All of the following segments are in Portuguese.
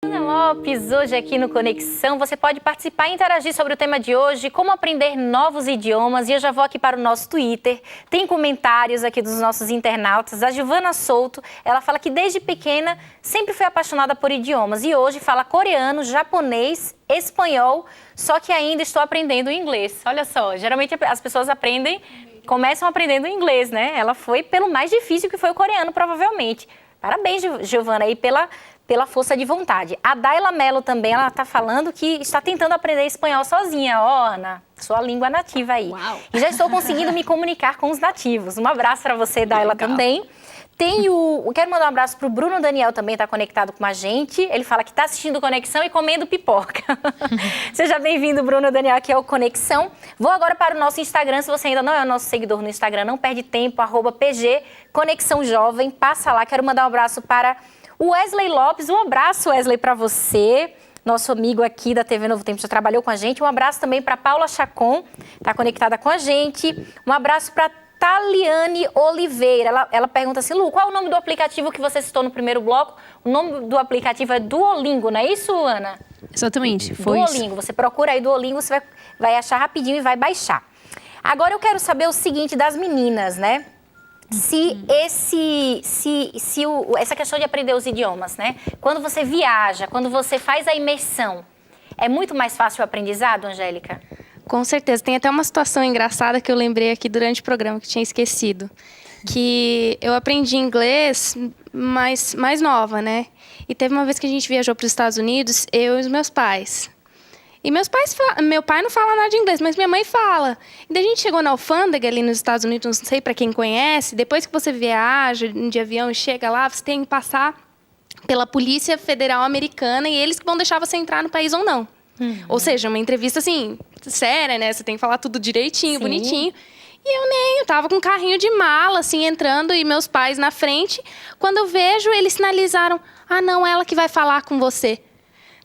Ana Lopes, hoje aqui no Conexão, você pode participar e interagir sobre o tema de hoje, como aprender novos idiomas, e eu já vou aqui para o nosso Twitter, tem comentários aqui dos nossos internautas. A Giovana Souto, ela fala que desde pequena sempre foi apaixonada por idiomas e hoje fala coreano, japonês, espanhol, só que ainda estou aprendendo inglês. Olha só, geralmente as pessoas começam aprendendo inglês, né? Ela foi pelo mais difícil que foi o coreano, provavelmente. Parabéns, Giovana, aí pela força de vontade. A Daila Mello também, ela está falando que está tentando aprender espanhol sozinha. Ó, Ana, sua língua nativa aí. Uau. E já estou conseguindo me comunicar com os nativos. Um abraço para você, Daila, também. Quero mandar um abraço para o Bruno Daniel, também está conectado com a gente. Ele fala que está assistindo Conexão e comendo pipoca. Seja bem-vindo, Bruno Daniel, aqui é o Conexão. Vou agora para o nosso Instagram. Se você ainda não é o nosso seguidor no Instagram, não perde tempo, @PG Conexão Jovem. Passa lá. Quero mandar um abraço para o Wesley Lopes. Um abraço, Wesley, para você. Nosso amigo aqui da TV Novo Tempo já trabalhou com a gente. Um abraço também para Paula Chacon, está conectada com a gente. Um abraço para Taliane Oliveira, ela pergunta assim, Lu, qual é o nome do aplicativo que você citou no primeiro bloco? O nome do aplicativo é Duolingo, não é isso, Ana? Exatamente, foi Duolingo, você procura aí Duolingo, você vai achar rapidinho e vai baixar. Agora eu quero saber o seguinte das meninas, né? Essa questão de aprender os idiomas, né? Quando você viaja, quando você faz a imersão, é muito mais fácil o aprendizado, Angélica? Com certeza. Tem até uma situação engraçada que eu lembrei aqui durante o programa, que tinha esquecido. Que eu aprendi inglês mais nova, né? E teve uma vez que a gente viajou para os Estados Unidos, eu e os meus pais. E meu pai não fala nada de inglês, mas minha mãe fala. E daí a gente chegou na alfândega ali nos Estados Unidos, não sei para quem conhece, depois que você viaja de avião e chega lá, você tem que passar pela Polícia Federal Americana e eles que vão deixar você entrar no país ou não. Ou seja, uma entrevista, assim, séria, né? Você tem que falar tudo direitinho, bonitinho. E eu tava com um carrinho de mala, assim, entrando e meus pais na frente. Quando eu vejo, eles sinalizaram, não, ela que vai falar com você.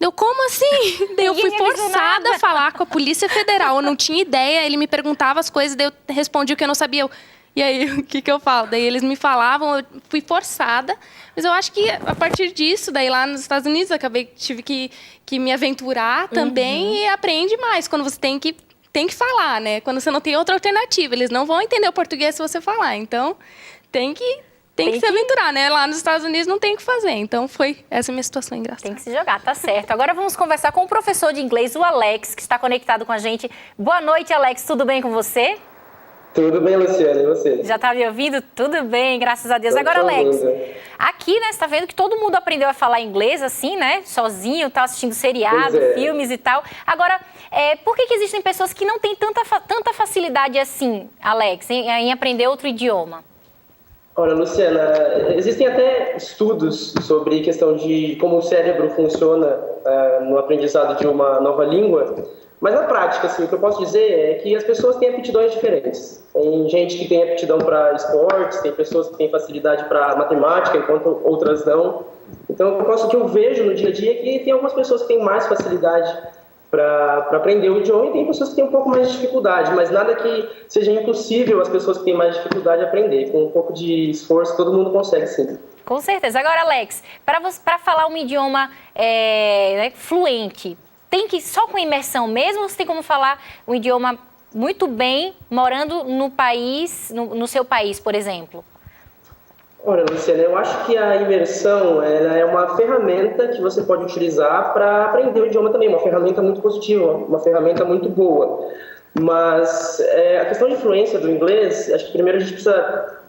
Eu, como assim? Daí eu fui forçada a falar com a Polícia Federal. Eu não tinha ideia, ele me perguntava as coisas, daí eu respondia o que eu não sabia. E aí, o que eu falo? Daí eles me falavam, eu fui forçada. Mas eu acho que a partir disso, daí lá nos Estados Unidos, tive que me aventurar também e aprende mais. Quando você tem que falar, né? Quando você não tem outra alternativa. Eles não vão entender o português se você falar. Então, tem que se aventurar, né? Lá nos Estados Unidos não tem o que fazer. Então, foi essa minha situação engraçada. Tem que se jogar, tá certo. Agora vamos conversar com o professor de inglês, o Alex, que está conectado com a gente. Boa noite, Alex. Tudo bem com você? Tudo bem, Luciana, e você? Já tá me ouvindo? Tudo bem, graças a Deus. Agora, Alex, aqui, né, você tá vendo que todo mundo aprendeu a falar inglês, assim, né? Sozinho, tá assistindo seriado, filmes e tal. Agora, por que existem pessoas que não têm tanta facilidade assim, Alex, em aprender outro idioma? Olha, Luciana, existem até estudos sobre questão de como o cérebro funciona no aprendizado de uma nova língua. Mas na prática, assim, o que eu posso dizer é que as pessoas têm aptidões diferentes. Tem gente que tem aptidão para esportes, tem pessoas que têm facilidade para matemática, enquanto outras não. Então, o que eu vejo no dia a dia é que tem algumas pessoas que têm mais facilidade para aprender o idioma e tem pessoas que têm um pouco mais de dificuldade, mas nada que seja impossível as pessoas que têm mais dificuldade aprender. Com um pouco de esforço, todo mundo consegue, sim. Com certeza. Agora, Alex, para falar um idioma fluente, tem que só com imersão mesmo ou você tem como falar um idioma muito bem morando no país, no seu país, por exemplo? Olha, Luciana, eu acho que a imersão ela é uma ferramenta que você pode utilizar para aprender o idioma também, uma ferramenta muito positiva, uma ferramenta muito boa. Mas a questão de fluência do inglês, acho que primeiro a gente precisa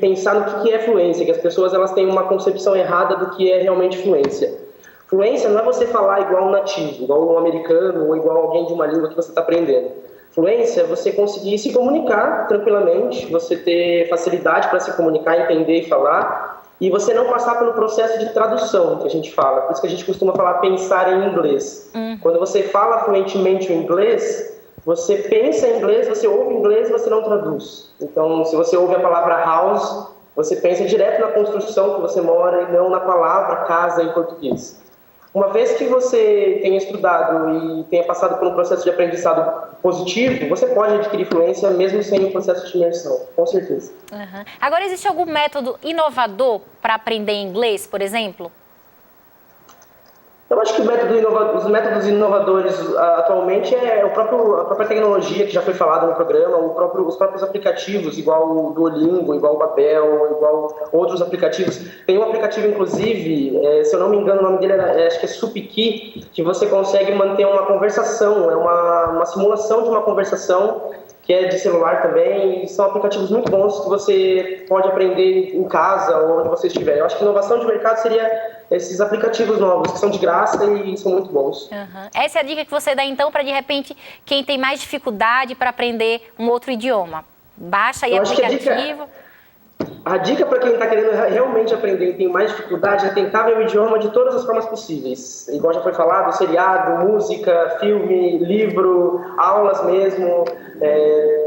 pensar no que é fluência, que as pessoas elas têm uma concepção errada do que é realmente fluência. Fluência não é você falar igual um nativo, igual um americano ou igual alguém de uma língua que você está aprendendo. Fluência é você conseguir se comunicar tranquilamente, você ter facilidade para se comunicar, entender e falar, e você não passar pelo processo de tradução que a gente fala. Por isso que a gente costuma falar pensar em inglês. Quando você fala fluentemente o inglês, você pensa em inglês, você ouve inglês e você não traduz. Então, se você ouve a palavra house, você pensa direto na construção que você mora e não na palavra casa em português. Uma vez que você tenha estudado e tenha passado por um processo de aprendizado positivo, você pode adquirir fluência mesmo sem o processo de imersão, com certeza. Agora, existe algum método inovador para aprender inglês, por exemplo? Eu acho que os métodos inovadores atualmente é a própria tecnologia que já foi falada no programa, os próprios aplicativos, igual o Duolingo, igual o Babel, igual outros aplicativos. Tem um aplicativo, inclusive, se eu não me engano, o nome dele acho que é Supiki, que você consegue manter uma conversação, é uma simulação de uma conversação, que é de celular também, e são aplicativos muito bons que você pode aprender em casa ou onde você estiver. Eu acho que inovação de mercado seria esses aplicativos novos, que são de graça e são muito bons. Uhum. Essa é a dica que você dá, então, para, de repente, quem tem mais dificuldade para aprender um outro idioma. Baixa aí o aplicativo. A dica para quem está querendo realmente aprender e tem mais dificuldade é tentar ver o idioma de todas as formas possíveis. Igual já foi falado, seriado, música, filme, livro, aulas mesmo.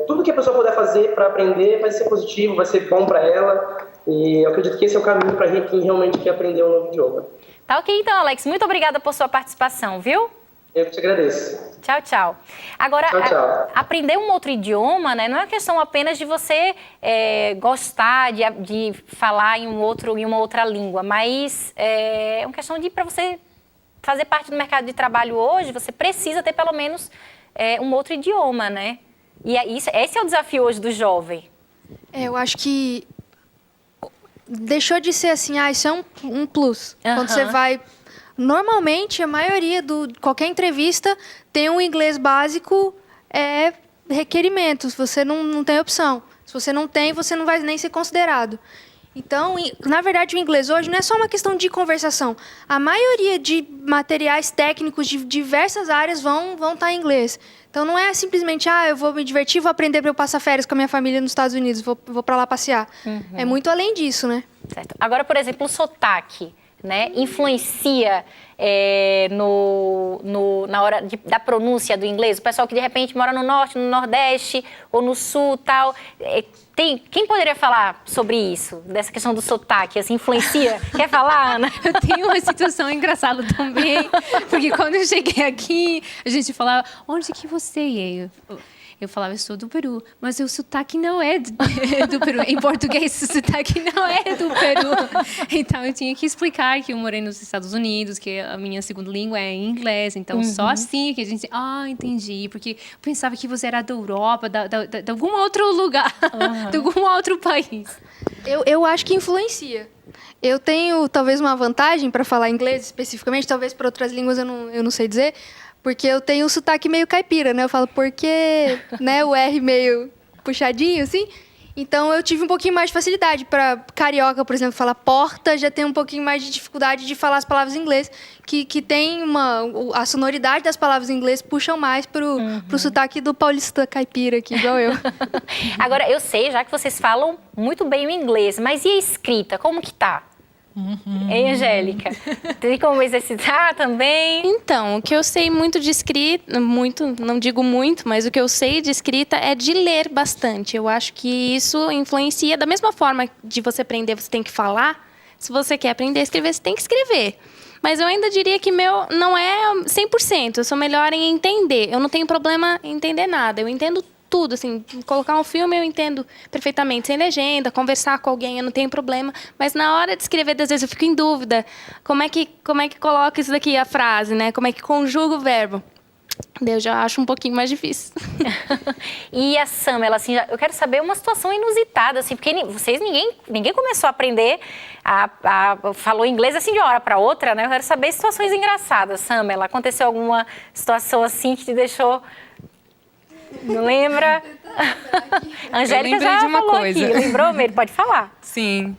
Tudo que a pessoa puder fazer para aprender vai ser positivo, vai ser bom para ela. E eu acredito que esse é o caminho para quem realmente quer aprender um novo idioma. Tá ok, então, Alex. Muito obrigada por sua participação, viu? Eu que te agradeço. Tchau, tchau. Agora, tchau. Aprender um outro idioma, né, não é questão apenas de você gostar de falar em uma outra língua, mas é uma questão de, para você fazer parte do mercado de trabalho hoje, você precisa ter pelo menos um outro idioma, né? E esse é o desafio hoje do jovem. Eu acho que deixou de ser assim, isso é um plus. Uhum. Quando você vai... Normalmente, a maioria qualquer entrevista tem um inglês básico, requerimentos, você não tem opção. Se você não tem, você não vai nem ser considerado. Então, na verdade, o inglês hoje não é só uma questão de conversação. A maioria de materiais técnicos de diversas áreas vão estar em inglês. Então, não é simplesmente, eu vou me divertir, vou aprender para eu passar férias com a minha família nos Estados Unidos, vou para lá passear. Uhum. É muito além disso, né? Certo. Agora, por exemplo, o sotaque, né, influencia na hora da pronúncia do inglês? O pessoal que, de repente, mora no Norte, no Nordeste ou no Sul, tal... Quem poderia falar sobre isso, dessa questão do sotaque, assim, influencia? Quer falar, Ana? Eu tenho uma situação engraçada também, porque quando eu cheguei aqui, a gente falava, onde que você é? Eu falava, eu sou do Peru, mas o sotaque não é do Peru. Em português, o sotaque não é do Peru. Então, eu tinha que explicar que eu morei nos Estados Unidos, que a minha segunda língua é inglês. Então, só assim que a gente... entendi. Porque eu pensava que você era da Europa, de algum outro lugar, de algum outro país. Eu acho que influencia. Eu tenho, talvez, uma vantagem para falar inglês, especificamente. Talvez para outras línguas eu não sei dizer. Porque eu tenho um sotaque meio caipira, né? Eu falo porque, né? O R meio puxadinho, assim. Então, eu tive um pouquinho mais de facilidade. Para carioca, por exemplo, falar porta, já tem um pouquinho mais de dificuldade de falar as palavras em inglês. Que tem a sonoridade das palavras em inglês puxam mais pro sotaque do paulista caipira aqui, igual eu. Agora, eu sei, já que vocês falam muito bem o inglês, mas e a escrita? Como que tá? Hein, Angélica? Tem como exercitar também? Então, o que eu sei muito de escrita, não digo muito, mas o que eu sei de escrita é de ler bastante. Eu acho que isso influencia. Da mesma forma de você aprender, você tem que falar. Se você quer aprender a escrever, você tem que escrever. Mas eu ainda diria que meu não é 100%. Eu sou melhor em entender. Eu não tenho problema em entender nada. Eu entendo tudo, assim, colocar um filme eu entendo perfeitamente, sem legenda, conversar com alguém, eu não tenho problema, mas na hora de escrever, às vezes eu fico em dúvida, como é que coloca isso daqui, a frase, né, como é que conjuga o verbo. Eu já acho um pouquinho mais difícil. E a Samela, assim, eu quero saber uma situação inusitada, assim, porque ninguém começou a aprender, falou inglês assim de uma hora para outra, né, eu quero saber situações engraçadas. Samela, aconteceu alguma situação assim que te deixou... Não lembra? Angélica já de uma falou coisa. aqui. Lembrou, Meire? Pode falar. Sim.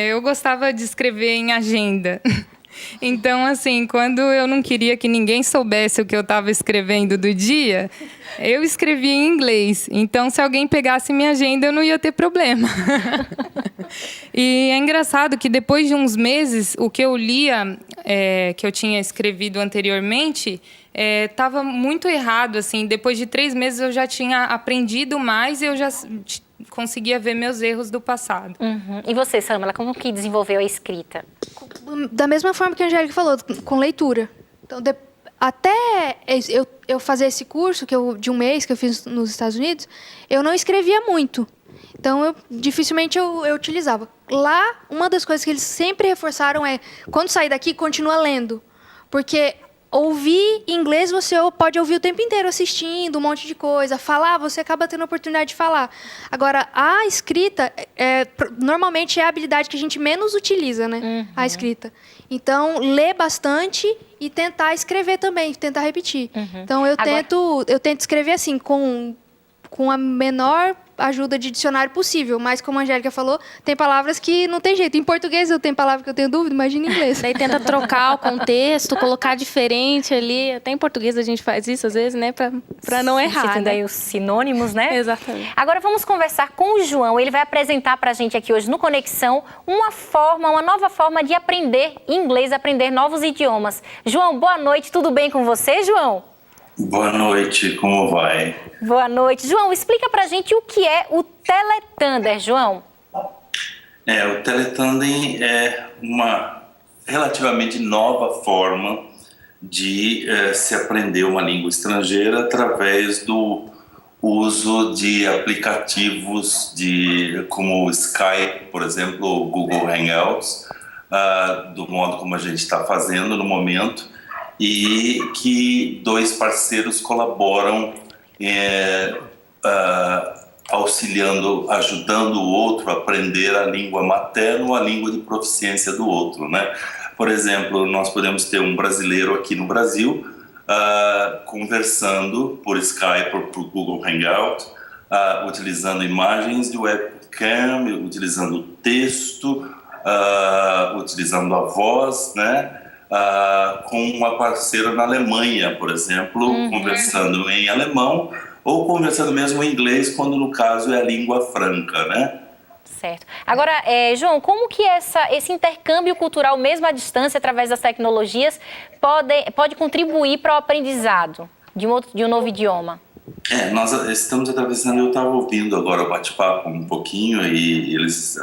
Eu gostava de escrever em agenda. Então, assim, quando eu não queria que ninguém soubesse o que eu estava escrevendo do dia, eu escrevia em inglês. Então, se alguém pegasse minha agenda, eu não ia ter problema. E é engraçado que depois de uns meses, o que eu lia, que eu tinha escrevido anteriormente... estava muito errado, assim. Depois de 3 meses eu já tinha aprendido mais e eu já conseguia ver meus erros do passado. Uhum. E você, Samela, como que desenvolveu a escrita? Da mesma forma que a Angélica falou, com leitura. Então, até eu fazer esse curso de um mês que eu fiz nos Estados Unidos, eu não escrevia muito. Então, dificilmente eu utilizava. Lá, uma das coisas que eles sempre reforçaram é, quando sair daqui, continua lendo. Porque ouvir inglês você pode ouvir o tempo inteiro assistindo um monte de coisa. Falar, você acaba tendo a oportunidade de falar. Agora, a escrita, normalmente é a habilidade que a gente menos utiliza, né? A escrita. Então, ler bastante e tentar escrever também, tentar repetir. Então, eu tento escrever assim, com a menor ajuda de dicionário possível. Mas, como a Angélica falou, tem palavras que não tem jeito. Em português eu tenho palavra que eu tenho dúvida, imagina em inglês. Daí tenta trocar o contexto, colocar diferente ali. Até em português a gente faz isso, às vezes, né? Pra não errar, Citando aí os sinônimos, né? Exatamente. Agora vamos conversar com o João. Ele vai apresentar pra gente aqui hoje no Conexão uma nova forma de aprender inglês, aprender novos idiomas. João, boa noite. Tudo bem com você, João? Boa noite, como vai? Boa noite. João, explica pra gente o que é o Teletandem, João. O Teletandem é uma relativamente nova forma de se aprender uma língua estrangeira através do uso de aplicativos como o Skype, por exemplo, o Google Hangouts, do modo como a gente está fazendo no momento, e que dois parceiros colaboram auxiliando, ajudando o outro a aprender a língua materna ou a língua de proficiência do outro, né? Por exemplo, nós podemos ter um brasileiro aqui no Brasil conversando por Skype ou por Google Hangout, utilizando imagens de webcam, utilizando texto, utilizando a voz, né? Com uma parceira na Alemanha, por exemplo, conversando em alemão ou conversando mesmo em inglês, quando no caso é a língua franca, né? Certo. Agora, João, como que esse intercâmbio cultural, mesmo à distância, através das tecnologias, pode contribuir para o aprendizado de um novo idioma? Nós estamos atravessando, eu estava ouvindo agora o bate-papo um pouquinho e eles...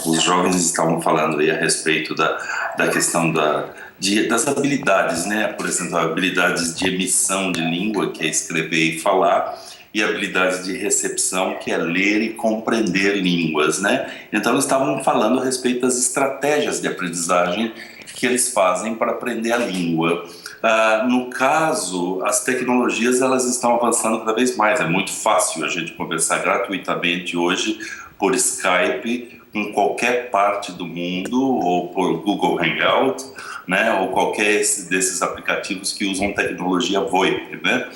os jovens estavam falando aí a respeito da questão das habilidades, né? Por exemplo, habilidades de emissão de língua, que é escrever e falar, e habilidades de recepção, que é ler e compreender línguas, né? Então, eles estavam falando a respeito das estratégias de aprendizagem que eles fazem para aprender a língua. No caso, as tecnologias elas estão avançando cada vez mais. É muito fácil a gente conversar gratuitamente hoje por Skype em qualquer parte do mundo, ou por Google Hangout, né, ou qualquer desses aplicativos que usam tecnologia VoIP, né,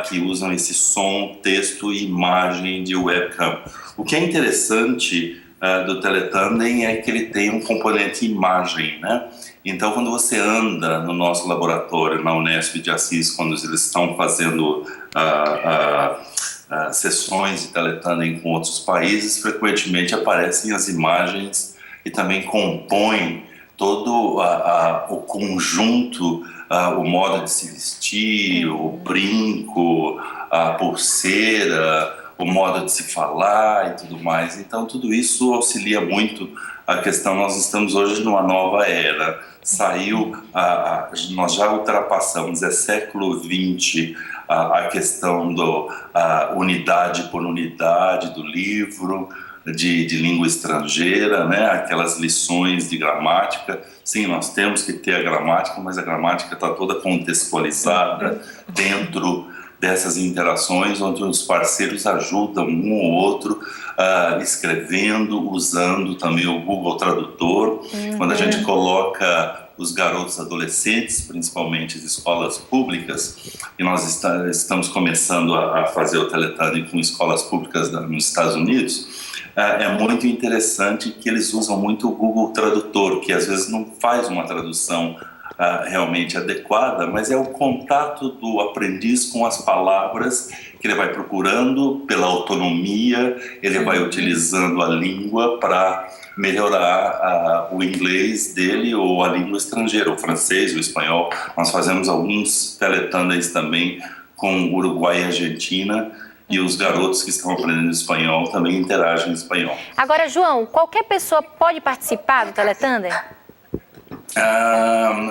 que usam esse som, texto e imagem de webcam. O que é interessante do Teletandem é que ele tem um componente imagem, né? Então, quando você anda no nosso laboratório, na Unesp de Assis, quando eles estão fazendo sessões de Teletandem com outros países, frequentemente aparecem as imagens e também compõem todo o conjunto, o modo de se vestir, o brinco, a pulseira, o modo de se falar e tudo mais. Então, tudo isso auxilia muito a questão. Nós estamos hoje numa nova era. Nós já ultrapassamos, século XX, a questão da unidade por unidade do livro, de língua estrangeira, né? Aquelas lições de gramática. Sim, nós temos que ter a gramática, mas a gramática está toda contextualizada dentro dessas interações, onde os parceiros ajudam um ou outro, escrevendo, usando também o Google Tradutor. Quando a gente coloca os garotos adolescentes, principalmente as escolas públicas, e nós estamos começando a fazer o Teletandem com escolas públicas nos Estados Unidos, é muito interessante que eles usam muito o Google Tradutor, que às vezes não faz uma tradução realmente adequada, mas é o contato do aprendiz com as palavras que ele vai procurando pela autonomia, ele vai utilizando a língua para melhorar o inglês dele ou a língua estrangeira, o francês, o espanhol. Nós fazemos alguns Teletandems também com Uruguai e Argentina, e os garotos que estão aprendendo espanhol também interagem em espanhol. Agora, João, qualquer pessoa pode participar do Teletandem?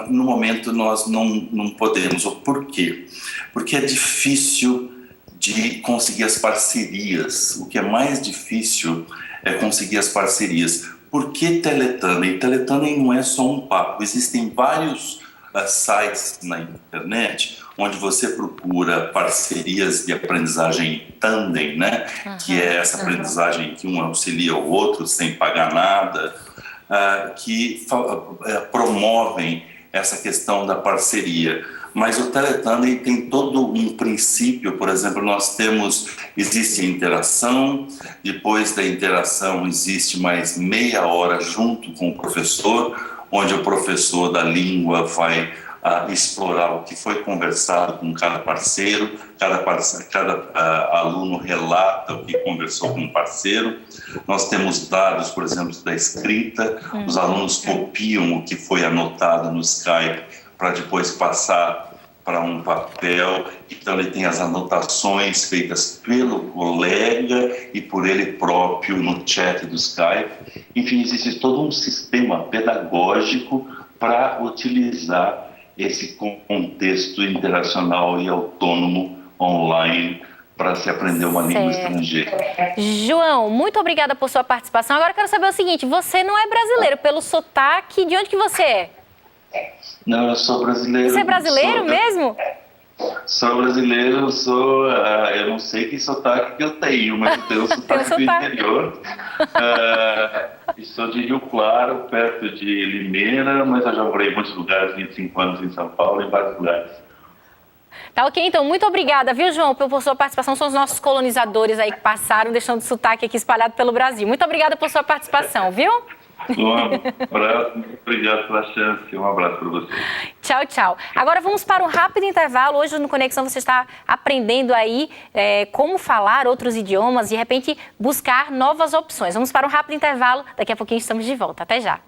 No momento nós não podemos. Por quê? Porque é difícil de conseguir as parcerias. O que é mais difícil é conseguir as parcerias. Por que Teletandem? Teletandem não é só um papo, existem vários sites na internet onde você procura parcerias de aprendizagem tandem, né? Que é essa aprendizagem que um auxilia o outro sem pagar nada, que promovem essa questão da parceria. Mas o Teletandem tem todo um princípio, por exemplo, existe a interação, depois da interação existe mais meia hora junto com o professor, onde o professor da língua vai explorar o que foi conversado com cada parceiro, cada aluno relata o que conversou com o parceiro. Nós temos dados, por exemplo, da escrita, os alunos copiam o que foi anotado no Skype para depois passar para um papel, então ele tem as anotações feitas pelo colega e por ele próprio no chat do Skype. Enfim, existe todo um sistema pedagógico para utilizar esse contexto interacional e autônomo online para se aprender uma língua estrangeira. João, muito obrigada por sua participação. Agora eu quero saber o seguinte, você não é brasileiro, pelo sotaque, de onde que você é? Não, eu sou brasileiro. Você é brasileiro mesmo? Sou brasileiro, eu não sei que sotaque que eu tenho, mas eu tenho um sotaque do interior. Sou de Rio Claro, perto de Limeira, mas eu já morei em muitos lugares, 25 anos em São Paulo, em vários lugares. Tá ok, então, muito obrigada, viu, João, por sua participação. São os nossos colonizadores aí que passaram, deixando o sotaque aqui espalhado pelo Brasil. Muito obrigada por sua participação, viu? Um abraço, muito obrigado pela chance. Um abraço para você. Tchau, tchau. Agora vamos para um rápido intervalo. Hoje no Conexão você está aprendendo aí como falar outros idiomas e, de repente, buscar novas opções. Vamos para um rápido intervalo. Daqui a pouquinho estamos de volta. Até já.